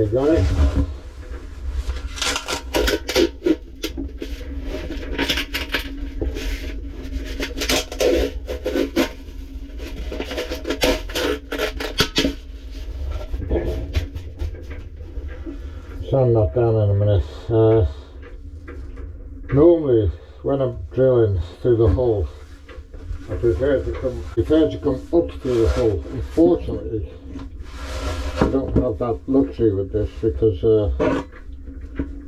finally got it. Sand that down in a minute. Normally when I'm drilling through the hole, I prefer to come up through the hole. Unfortunately, I don't have that luxury with this because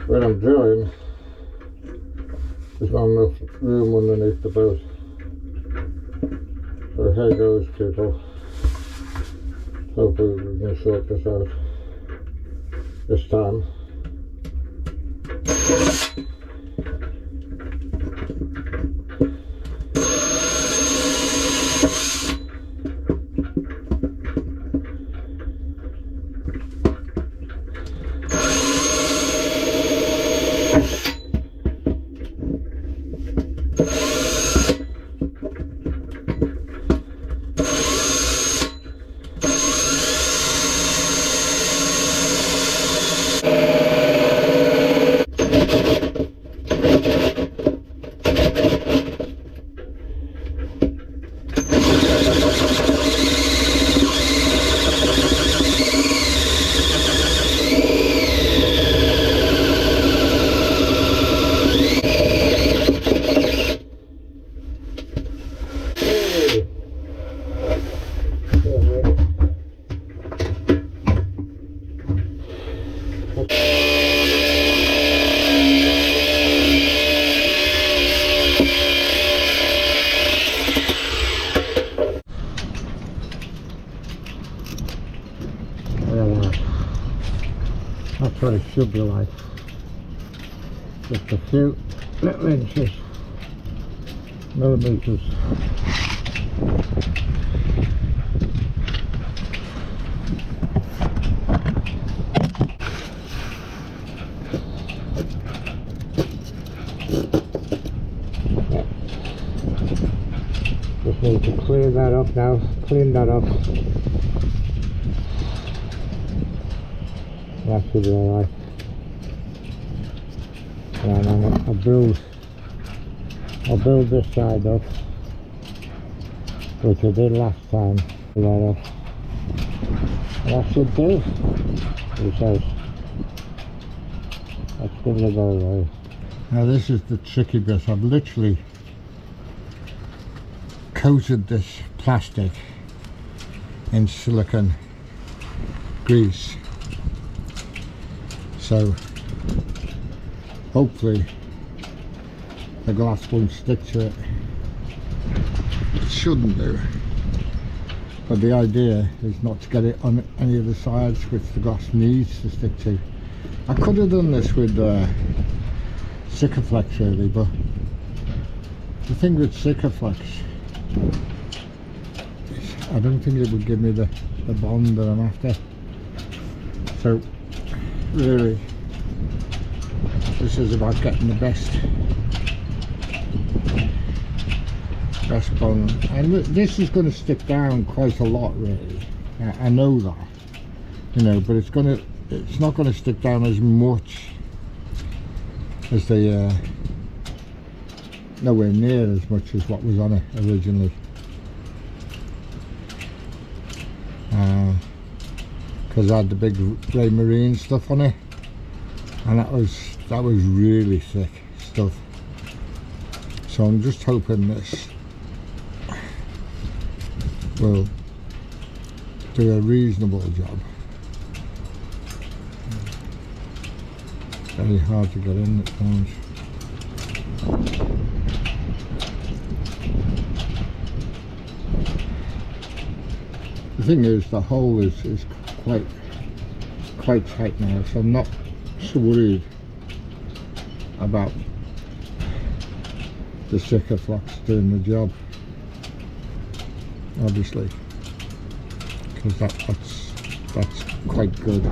when I'm drilling, there's not enough room underneath the boat. So here goes, people. Hopefully we can sort this out this time. That's what it should be like. Just a few little inches, millimeters. Just need to clear that up now, clean that up. That should be alright. And then I'll build this side up, which I did last time. That should do, he says. Let's give it a go, right? Now this is the tricky bit. I've literally coated this plastic in silicone grease. So hopefully the glass won't stick to it. It shouldn't do. But the idea is not to get it on any of the sides which the glass needs to stick to. I could have done this with Sikaflex really, but the thing with Sikaflex, I don't think it would give me the bond that I'm after. So really, this is about getting the best bond, and this is going to stick down quite a lot really. I know that, you know, but it's not going to stick down as much as the nowhere near as much as what was on it originally. Because I had the big grey marine stuff on it, and that was really thick stuff. So I'm just hoping this will do a reasonable job. Very hard to get in at times. The thing is, the hole is quite tight now, so I'm not so worried about the Sikaflex doing the job, obviously, because that's quite good.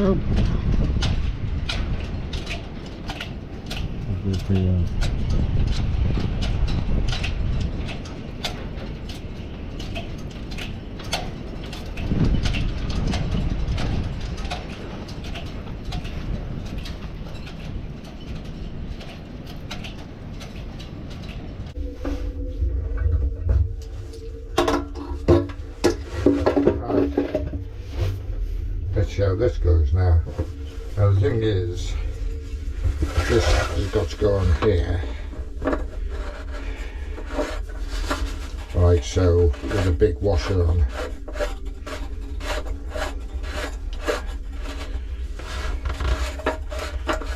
Oh. the let's see how this goes now. Now the thing is, this has got to go on here, like so, with a big washer on.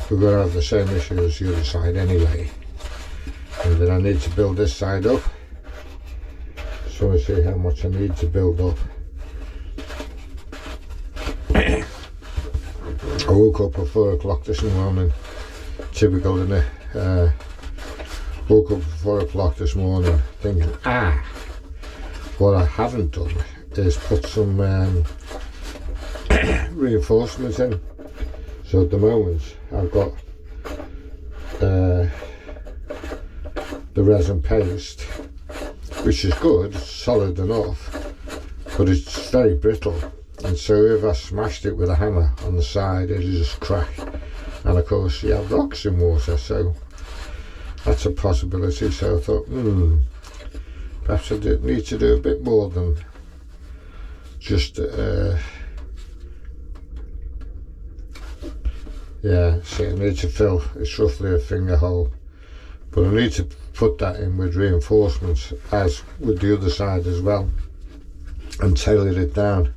We're going to have the same issue as the other side anyway, and then I need to build this side up. So I see how much I need to build up. I woke up at 4 o'clock this morning, typical in it. Woke up at 4 o'clock this morning thinking, what I haven't done is put some reinforcements in. So at the moment I've got the resin paste, which is good, solid enough, but it's very brittle. And so if I smashed it with a hammer on the side, it'd just crack. And of course you have rocks in water, so that's a possibility. So I thought, perhaps I need to do a bit more than just, yeah, see, I need to fill, it's roughly a finger hole, but I need to put that in with reinforcements, as with the other side as well, and tailor it down.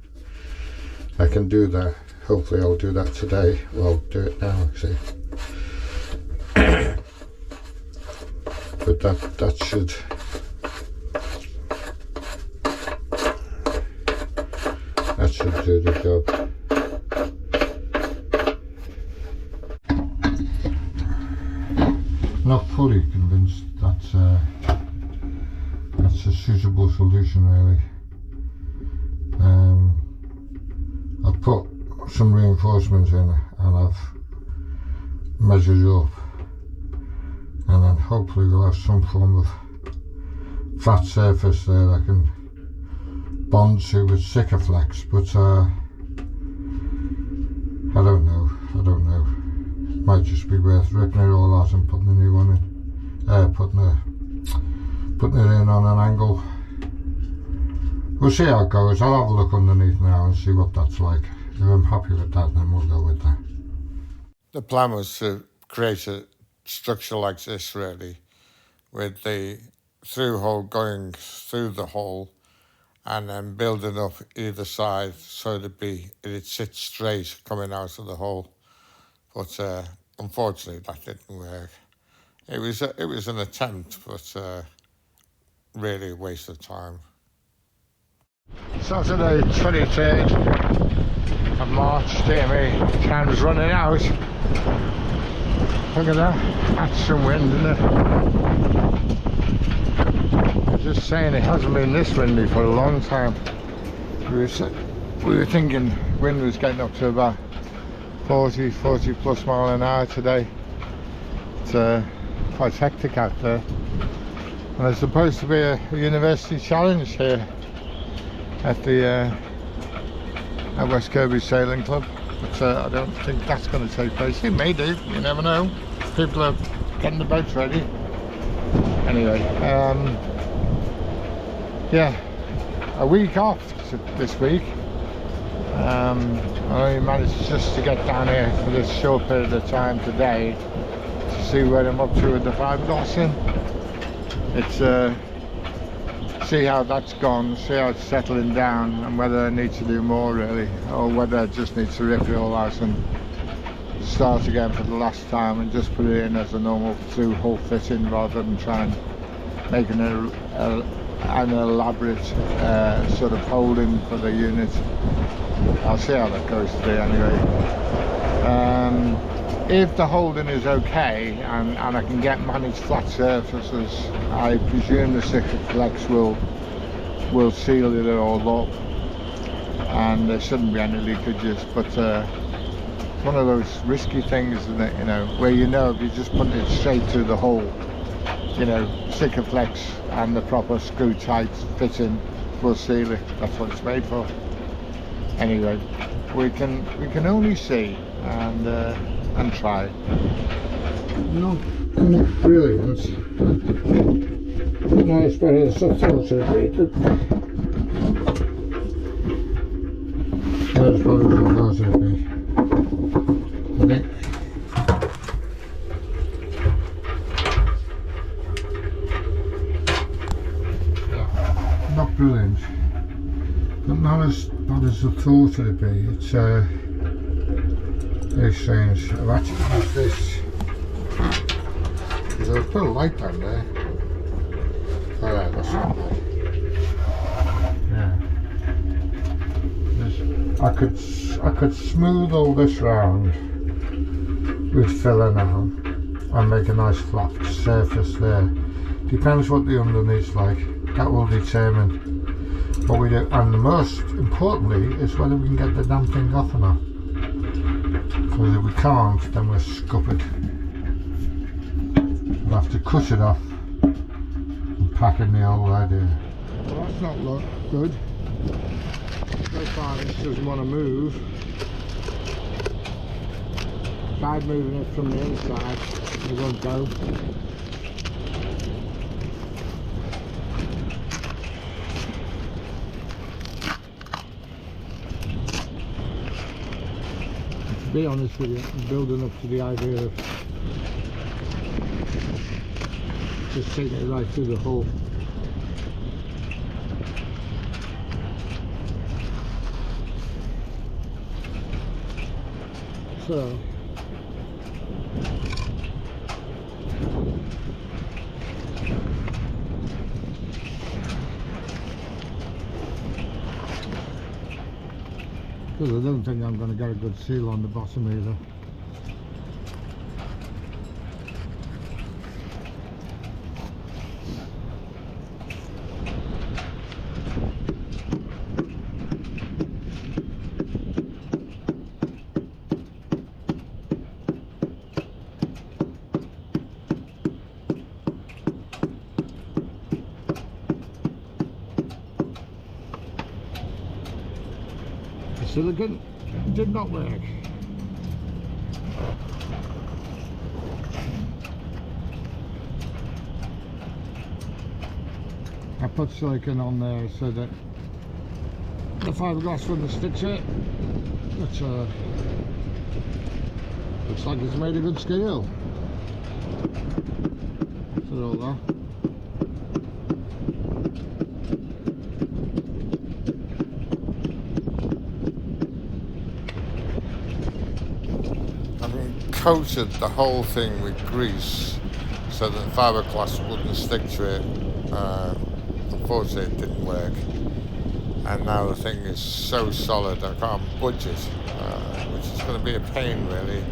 I can do that. Hopefully I'll do that today. Well, I'll do it now, see. But that should do the job. Not fully convinced that's a suitable solution, really. I've put some reinforcements in and I've measured up, and then hopefully we'll have some form of flat surface there I can bond to with Sikaflex, but I don't know. Might just be worth ripping it all out and putting a new one in, putting it in on an angle. We'll see how it goes. I'll have a look underneath now and see what that's like. If I'm happy with that, then we'll go with that. The plan was to create a structure like this, really, with the through hole going through the hole and then building up either side so it'd sit straight coming out of the hole. But unfortunately that didn't work. It was an attempt, but really a waste of time. Saturday 23rd of March, dear me, time's running out. Look at that, that's some wind, isn't it? I'm just saying it hasn't been this windy for a long time. We were thinking wind was getting up to about 40 plus mile an hour today. It's quite hectic out there. And there's supposed to be a university challenge here at the at West Kirby Sailing Club, but I don't think that's going to take place. It may do, you never know. People are getting the boats ready. Anyway, yeah, a week off this week. I only managed just to get down here for this short period of time today to see where I'm up to with the fiberglassing. It's see how that's gone, see how it's settling down, and whether I need to do more really, or whether I just need to rip it all out and start again for the last time and just put it in as a normal through hole fitting rather than try and make an elaborate sort of holding for the unit. I'll see how that goes today anyway. If the holding is okay and I can get managed flat surfaces, I presume the Sikaflex will seal it all up and there shouldn't be any leakages, but one of those risky things, isn't it? You know, where you know if you just put it straight through the hole, you know, Sikaflex and the proper screw tight fitting will seal it. That's what it's made for. Anyway, we can only see and try. Not brilliant. Nice, but it's saturated. That's probably what those would be. Okay. Not brilliant, but not as bad as I thought it would be. It's very strange. I've actually used this because I've put a light down there. Oh yeah, that's not bad. Yeah. I could smooth all this round with filler now and make a nice flat surface there. Depends what the underneath's like. That will determine what we do, and the most importantly is whether we can get the damn thing off or not. Because if we can't, then we're scuppered. We'll have to cut it off and pack in the old idea. Well, that's not look good. So far this doesn't want to move. Tried moving it from the inside, it won't go. To be honest with you, I'm building up to the idea of just taking it right through the hole. So because I don't think I'm going to get a good seal on the bottom either. Silicon did not work. I put silicon on there so that the fiberglass wouldn't stick to it. But looks like it's made a good scale. So all that. Coated the whole thing with grease so that the fiberglass wouldn't stick to it. Unfortunately it didn't work, and now the thing is so solid I can't budge it, which is going to be a pain really,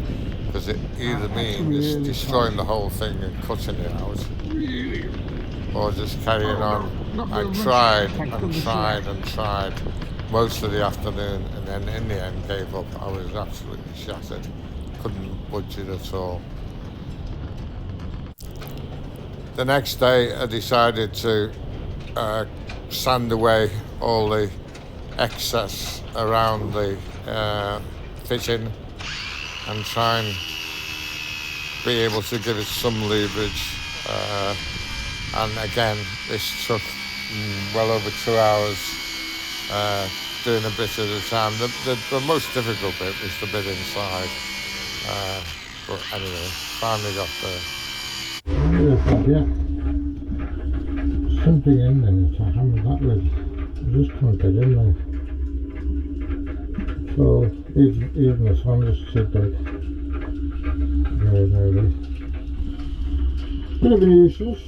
because it either means destroying the whole thing and cutting it out, or just carrying on. I tried and tried and tried most of the afternoon, and then in the end gave up. I was absolutely shattered. Couldn't budge it at all. The next day I decided to sand away all the excess around the fitting and try and be able to give it some leverage, and again this took well over 2 hours, doing a bit at a time. The most difficult bit was the bit inside. But anyway, finally got there. Yeah, something in there to hammer that with. I just can't get in there. So even this one is too big. Very. Bit of a nuisance.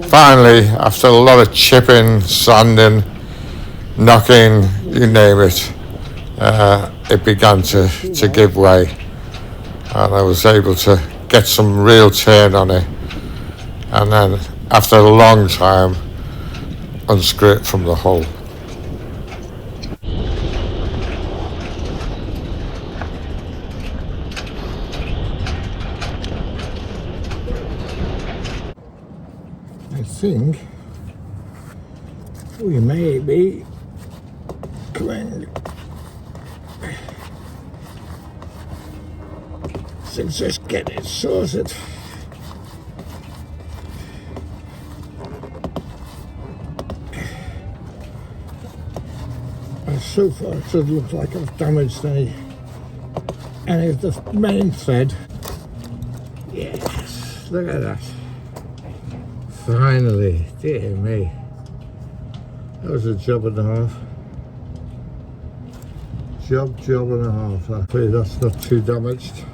finally, after a lot of chipping, sanding, knocking, you name it, it began to give way, and I was able to get some real turn on it, and then after a long time unscrew it from the hull. I think we may be coming, since let's get it sorted. And so far it doesn't look like I've damaged any of the main thread. Yes, look at that. Finally, dear me. That was a job and a half. Job and a half. Hopefully that's not too damaged.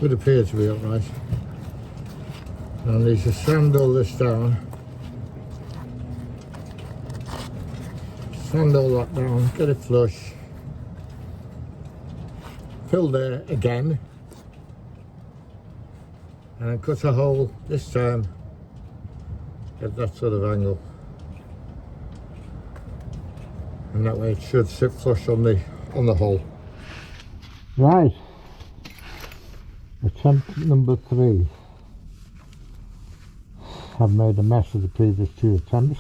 Would appear to be alright. I need to sand all this down. Sand all that down, get it flush. Fill there again. And then cut a hole this time. Get that sort of angle. And that way it should sit flush on the hull. Right. Attempt number 3. I've made a mess of the previous 2 attempts.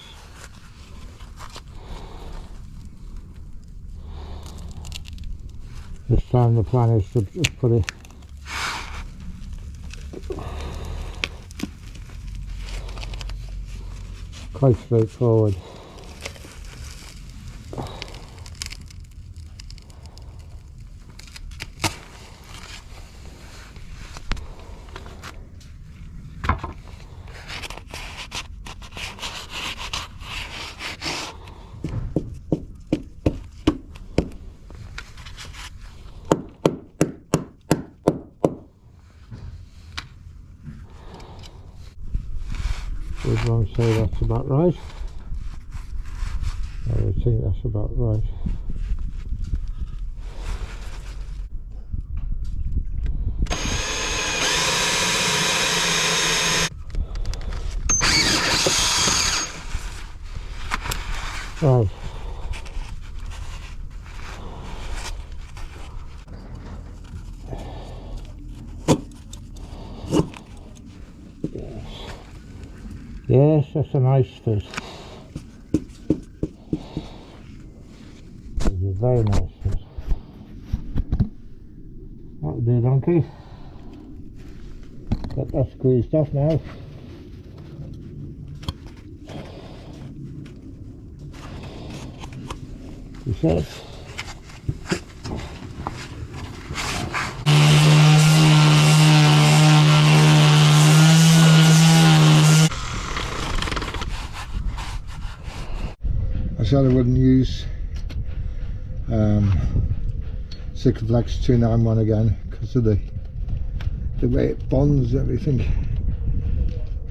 This time the plan is to just put it quite straightforward. Would one say that's about right? I would think that's about right. Right. Yes, that's a nice fish. It's a very nice fish. That'll do, donkey. Got that squeezed off now. You said. I said I wouldn't use Sikaflex 291 again because of the way it bonds everything.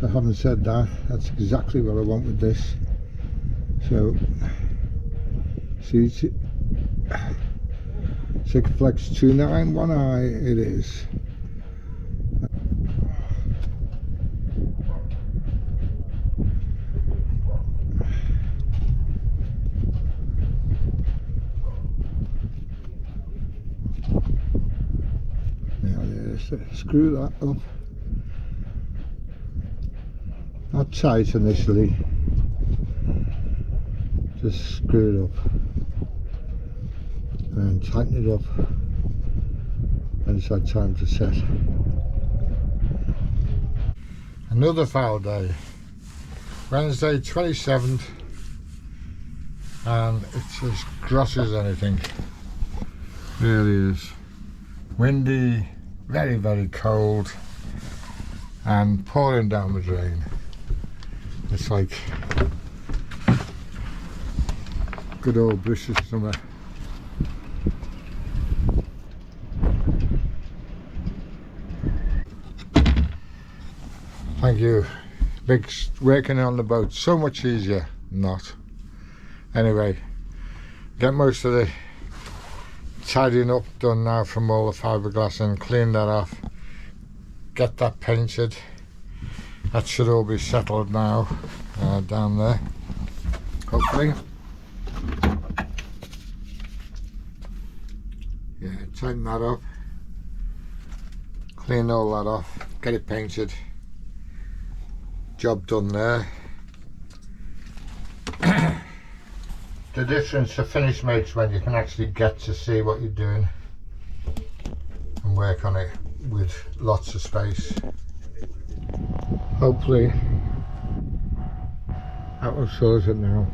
But having said that, that's exactly what I want with this. So, see, Sikaflex 291i it is. Screw that up. Not tight initially, just screw it up and tighten it up when it's had time to set. Another foul day, Wednesday 27th, and it's as gross as anything. Really is. Windy, very, very cold, and pouring down the drain. It's like good old British summer. Thank you Makes working on the boat so much easier. Not. Anyway, get most of the tidying up done now from all the fiberglass and clean that off. Get that painted. That should all be settled now down there, hopefully. Yeah, tighten that up. Clean all that off. Get it painted. Job done there. The difference to finish makes when you can actually get to see what you're doing and work on it with lots of space. Hopefully that will sort it now.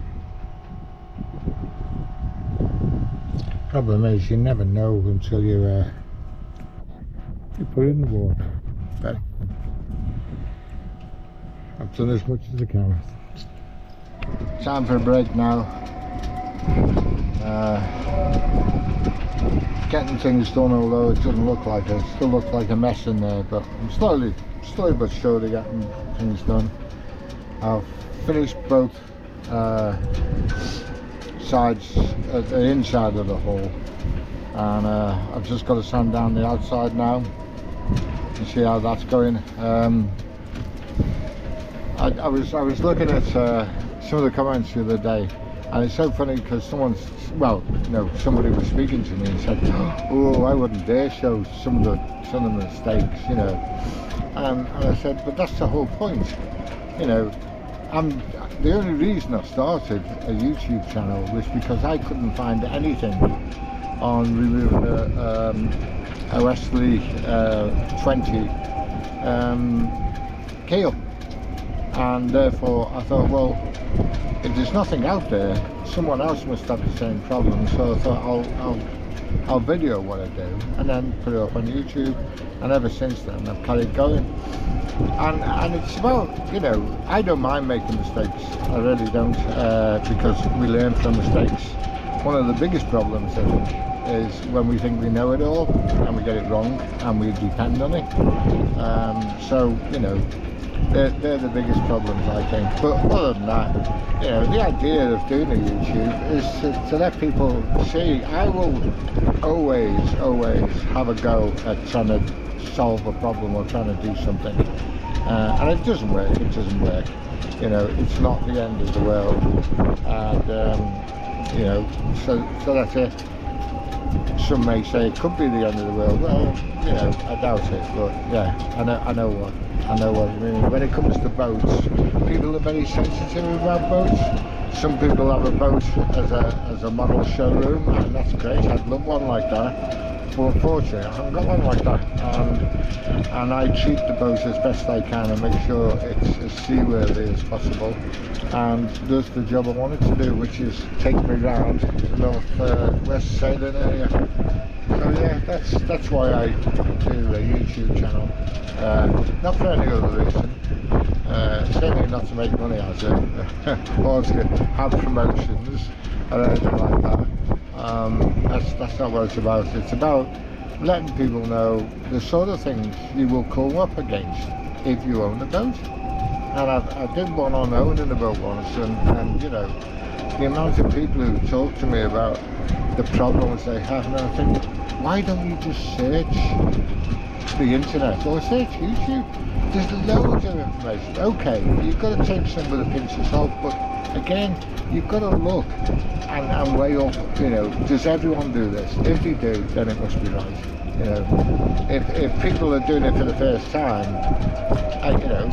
Problem is, you never know until you put it in the water. But I've done as much as I can. Time for a break now. Getting things done, although it doesn't look like it. It still looks like a mess in there, but I'm slowly but surely getting things done. I've finished both sides, the inside of the hull, and I've just got to sand down the outside now and see how that's going. I was looking at some of the comments the other day, and it's so funny because somebody was speaking to me and said, "Oh, I wouldn't dare show some of the mistakes, you know." And I said, "But that's the whole point, you know. The only reason I started a YouTube channel was because I couldn't find anything on removing a Wesley 20 keel, and therefore I thought, well, if there's nothing out there, someone else must have the same problem. So I thought I'll video what I do and then put it up on YouTube, and ever since then I've carried going. And it's about, you know, I don't mind making mistakes, I really don't, because we learn from mistakes. One of the biggest problems, I think, is when we think we know it all and we get it wrong and we depend on it. So, you know, they're the biggest problems, I think. But other than that, you know, the idea of doing a YouTube is to let people see. I will always have a go at trying to solve a problem or trying to do something, and if it doesn't work, it doesn't work. You know, it's not the end of the world, and you know, so that's it. Some may say it could be the end of the world. Well, you know, I doubt it, but yeah, I know what you mean. When it comes to boats, people are very sensitive about boats. Some people have a boat as a model showroom, and that's great. I'd love one like that. But unfortunately, I haven't got one like that, and I treat the boat as best I can and make sure it's as seaworthy as possible and does the job I want it to do, which is take me round the north-west sailing area. So yeah, that's why I do a YouTube channel, not for any other reason, certainly not to make money out of it, or to have promotions or anything like that. That's not what it's about. It's about letting people know the sort of things you will come up against if you own a boat. And I did one on owning a boat once, and you know, the amount of people who talk to me about the problems they have, and I think, why don't you just search the internet or search YouTube? There's loads of information. Okay, you've got to take some with a pinch of salt, but again, you've got to look and weigh up, you know, does everyone do this? If they do, then it must be right. You know, if people are doing it for the first time, you know,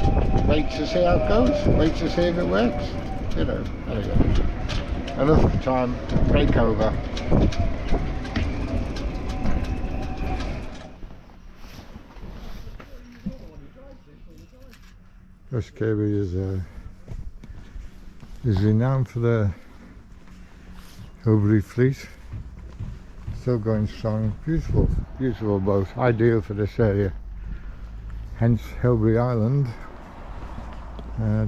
wait to see how it goes, wait to see if it works, you know. Anyway, enough time, break over. This Kirby is renowned for the Hilbury fleet. Still going strong. Beautiful, beautiful boat. Ideal for this area. Hence Hilbury Island.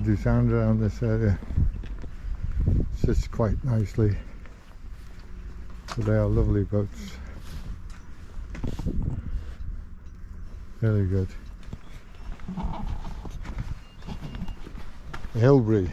Designed around this area. Sits quite nicely. So they are lovely boats. Very good. Hilbury.